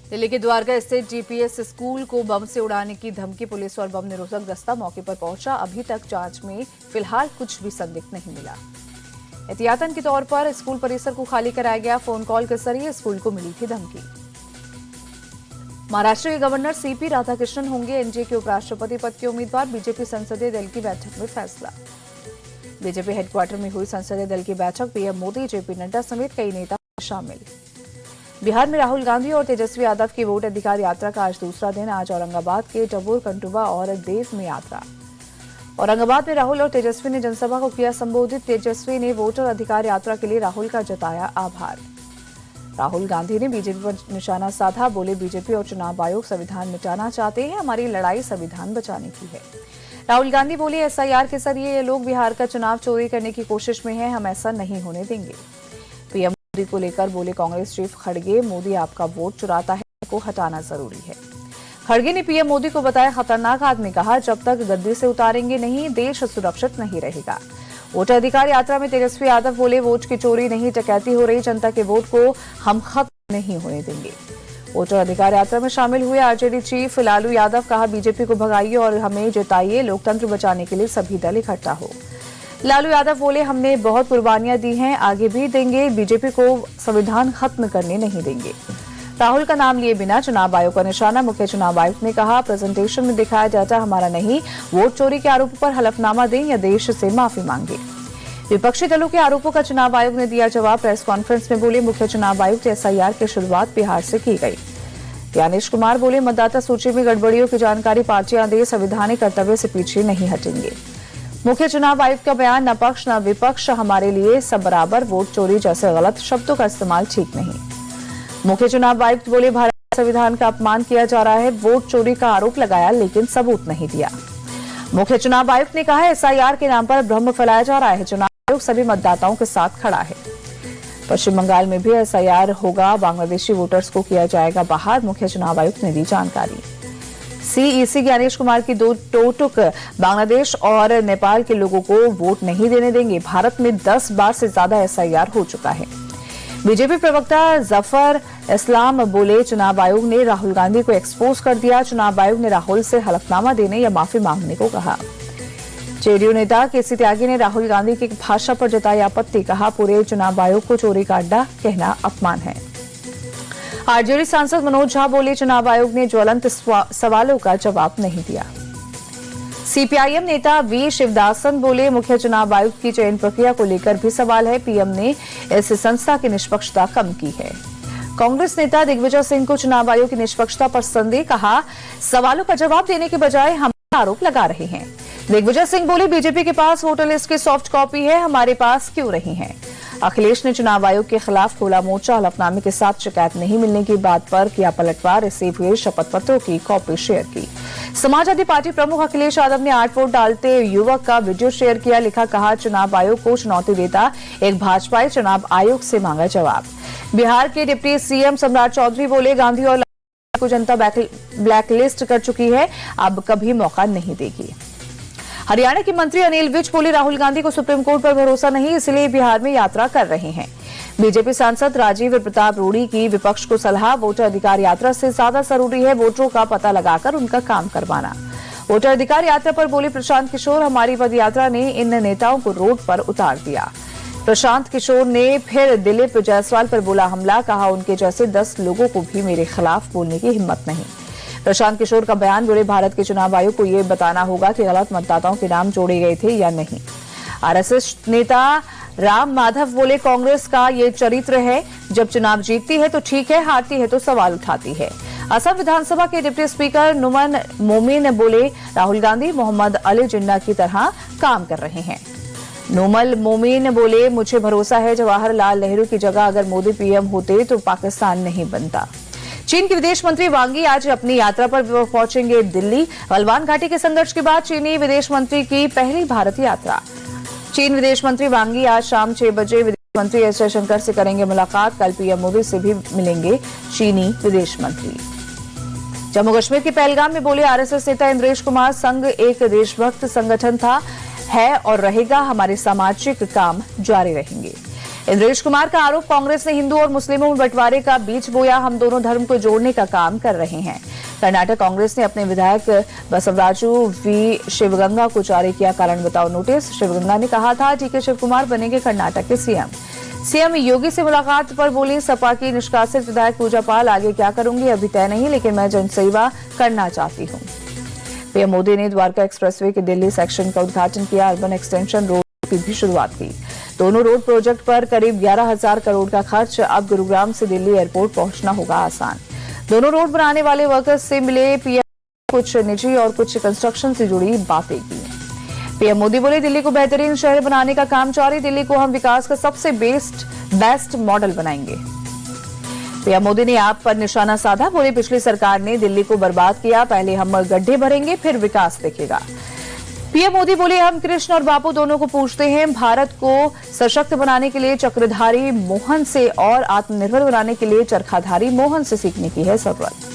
दिल्ली के द्वारका स्थित GPS school को बम से उड़ाने की धमकी, पुलिस और बम निरोधक दस्ता मौके पर पहुंचा। अभी तक जांच में फिलहाल कुछ भी संदिग्ध नहीं मिला। एहतियातन के तौर पर स्कूल परिसर को खाली कराया गया। फोन कॉल के जरिए स्कूल को मिली थी धमकी। महाराष्ट्र के गवर्नर सीपी राधाकृष्णन होंगे एनडीए के उपराष्ट्रपति पद के उम्मीदवार। बीजेपी संसदीय दल की बैठक में फैसला। बीजेपी हेडक्वार्टर में हुई संसदीय दल की बैठक। पीएम मोदी, जेपी नड्डा समेत कई नेता शामिल। बिहार में राहुल गांधी और तेजस्वी यादव की वोट अधिकार यात्रा का आज दूसरा दिन। आज औरंगाबाद के टबूर, कंटुबा और देव में यात्रा। औरंगाबाद में राहुल और तेजस्वी ने जनसभा को किया संबोधित। तेजस्वी ने वोटर अधिकार यात्रा के लिए राहुल का जताया आभार। राहुल गांधी ने बीजेपी पर निशाना साधा। बोले, बीजेपी और चुनाव आयोग संविधान मिटाना चाहते हैं, हमारी लड़ाई संविधान बचाने की है। राहुल गांधी बोले, एसआईआर के जरिए ये लोग बिहार का चुनाव चोरी करने की कोशिश में हैं, हम ऐसा नहीं होने देंगे। पीएम मोदी को लेकर बोले कांग्रेस चीफ खड़गे, मोदी आपका वोट चुराता है, को हटाना जरूरी है। खड़गे ने पीएम मोदी को बताया खतरनाक आदमी। कहा, जब तक गद्दी से उतारेंगे नहीं, देश सुरक्षित नहीं रहेगा। वोटर अधिकार यात्रा में तेजस्वी यादव बोले, वोट की चोरी नहीं, डकैती हो रही, जनता के वोट को हम खत्म नहीं होने देंगे। वोटर अधिकार यात्रा में शामिल हुए आरजेडी चीफ लालू यादव। कहा, बीजेपी को भगाइए और हमें जिताइए, लोकतंत्र बचाने के लिए सभी दल इकट्ठा हो। लालू यादव बोले, हमने बहुत कुर्बानियां दी हैं, आगे भी देंगे, बीजेपी को संविधान खत्म करने नहीं देंगे। राहुल का नाम लिए बिना चुनाव आयोग का निशाना। मुख्य चुनाव आयुक्त ने कहा, प्रेजेंटेशन में दिखाया डाटा हमारा नहीं, वोट चोरी के आरोपों पर हलफनामा दें या देश से माफी मांगे। विपक्षी दलों के आरोपों का चुनाव आयोग ने दिया जवाब। प्रेस कॉन्फ्रेंस में बोले मुख्य चुनाव आयुक्त, एसआईआर की शुरुआत बिहार से की गई। ज्ञानेश कुमार बोले, मतदाता सूची में गड़बड़ियों की जानकारी पार्टियां दे, संवैधानिक कर्तव्य से पीछे नहीं हटेंगे। मुख्य चुनाव आयुक्त का बयान, न पक्ष न विपक्ष, हमारे लिए सब बराबर, वोट चोरी जैसे गलत शब्दों का इस्तेमाल ठीक नहीं। मुख्य चुनाव आयुक्त बोले, भारतीय संविधान का अपमान किया जा रहा है, वोट चोरी का आरोप लगाया लेकिन सबूत नहीं दिया। मुख्य चुनाव आयुक्त ने कहा, एसआईआर के नाम पर भ्रम फैलाया जा रहा है, चुनाव आयोग सभी मतदाताओं के साथ खड़ा है। पश्चिम बंगाल में भी एसआईआर होगा, बांग्लादेशी वोटर्स को किया जाएगा बाहर। मुख्य चुनाव आयुक्त ने दी जानकारी। सीईसी ज्ञानेश कुमार की दो टोटुक, बांग्लादेश और नेपाल के लोगों को वोट नहीं देने देंगे। भारत में 10 बार से ज्यादा एसआईआर हो चुका है। बीजेपी प्रवक्ता जफर इस्लाम बोले, चुनाव आयोग ने राहुल गांधी को एक्सपोज कर दिया। चुनाव आयोग ने राहुल से हलफनामा देने या माफी मांगने को कहा। जेडीयू नेता केसी त्यागी ने राहुल गांधी की भाषा पर जताई आपत्ति। कहा, पूरे चुनाव आयोग को चोरी का अड्डा कहना अपमान है। आरजेडी सांसद मनोज झा बोले, चुनाव आयोग ने ज्वलंत सवालों का जवाब नहीं दिया। सीपीआईएम नेता वी शिवदासन बोले, मुख्य चुनाव आयुक्त की चयन प्रक्रिया को लेकर भी सवाल है, पीएम ने इस संस्था की निष्पक्षता कम की है। कांग्रेस नेता दिग्विजय सिंह को चुनाव आयोग की निष्पक्षता पर संदेह। कहा, सवालों का जवाब देने के बजाय हम आरोप लगा रहे हैं। दिग्विजय सिंह बोले, बीजेपी के पास वोटर लिस्ट की सॉफ्ट कॉपी है, हमारे पास क्यों नहीं है। अखिलेश ने चुनाव आयोग के खिलाफ खोला मोर्चा। हलफनामे के साथ शिकायत नहीं मिलने की बात पर किया पलटवार। रिसीव हुए शपथ पत्रों की कॉपी शेयर की। समाजवादी पार्टी प्रमुख अखिलेश यादव ने 8 वोट डालते युवक का वीडियो शेयर किया। लिखा, कहा, चुनाव आयोग को चुनौती देता एक भाजपाई, चुनाव आयोग से मांगा जवाब। बिहार के डिप्टी सीएम सम्राट चौधरी बोले, गांधी और लालू को जनता ब्लैकलिस्ट कर चुकी है, अब कभी मौका नहीं देगी। हरियाणा के मंत्री अनिल विज बोले, राहुल गांधी को सुप्रीम कोर्ट पर भरोसा नहीं, इसलिए बिहार में यात्रा कर रहे हैं। बीजेपी सांसद राजीव प्रताप रूडी की विपक्ष को सलाह, वोटर अधिकार यात्रा से ज्यादा जरूरी है वोटरों का पता लगाकर उनका काम करवाना। वोटर अधिकार यात्रा पर बोले प्रशांत किशोर, हमारी पद यात्रा ने इन नेताओं को रोड पर उतार दिया। प्रशांत किशोर ने फिर दिलीप जायसवाल पर बोला हमला। कहा, उनके जैसे 10 लोगों को भी मेरे खिलाफ बोलने की हिम्मत नहीं। प्रशांत किशोर का बयान, बोले भारत के चुनाव आयोग को यह बताना होगा कि गलत मतदाताओं के नाम जोड़े गए थे या नहीं। आरएसएस नेता राम माधव बोले, कांग्रेस का ये चरित्र है, जब चुनाव जीतती है तो ठीक है, हारती है तो सवाल उठाती है। असम विधानसभा के डिप्टी स्पीकर नुमान मोमिन बोले, राहुल गांधी मोहम्मद अली जिन्ना की तरह काम कर रहे हैं। नोमल मोमिन बोले, मुझे भरोसा है जवाहरलाल नेहरू की जगह अगर मोदी पीएम होते तो पाकिस्तान नहीं बनता। चीन के विदेश मंत्री वांग यी आज अपनी यात्रा पर पहुंचेंगे दिल्ली। गलवान घाटी के संघर्ष के बाद चीनी विदेश मंत्री की पहली भारत यात्रा। चीन विदेश मंत्री वांग यी आज शाम 6 बजे विदेश मंत्री एस जयशंकर से करेंगे मुलाकात। कल पीएम मोदी से भी मिलेंगे चीनी विदेश मंत्री। जम्मू कश्मीर के पहलगाम में बोले आरएसएस नेता इंद्रेश कुमार, संघ एक देशभक्त संगठन था, है और रहेगा, हमारे सामाजिक काम जारी रहेंगे। इंद्रेश कुमार का आरोप, कांग्रेस ने हिंदू और मुस्लिमों में बंटवारे का बीज बोया, हम दोनों धर्म को जोड़ने का काम कर रहे हैं। कर्नाटक कांग्रेस ने अपने विधायक बसवराजू वी शिवगंगा को जारी किया कारण बताओ नोटिस। शिवगंगा ने कहा था डीके शिवकुमार बनेंगे कर्नाटक के सीएम। सीएम योगी से मुलाकात पर बोली सपा की निष्कासित विधायक पूजा पाल, आगे क्या करूंगी अभी तय नहीं, लेकिन मैं जनसेवा करना चाहती हूं। पीएम मोदी ने द्वारका एक्सप्रेसवे के दिल्ली सेक्शन का उद्घाटन किया, अर्बन एक्सटेंशन रोड की भी शुरुआत की। दोनों रोड प्रोजेक्ट पर करीब 11,000 करोड़ का खर्च, अब गुरुग्राम से दिल्ली एयरपोर्ट पहुंचना होगा आसान। दोनों रोड बनाने वाले वर्कर्स से मिले पीएम, कुछ निजी और कुछ कंस्ट्रक्शन से जुड़ी बातें की। पीएम मोदी बोले दिल्ली को बेहतरीन शहर बनाने का काम जारी, दिल्ली को हम विकास का सबसे बेस्ट मॉडल बनाएंगे। पीएम मोदी ने आप पर निशाना साधा, बोले पिछली सरकार ने दिल्ली को बर्बाद किया, पहले हम गड्ढे भरेंगे फिर विकास दिखेगा। पीएम मोदी बोले हम कृष्ण और बापू दोनों को पूछते हैं, भारत को सशक्त बनाने के लिए चक्रधारी मोहन से और आत्मनिर्भर बनाने के लिए चरखाधारी मोहन से सीखने की है जरूरत।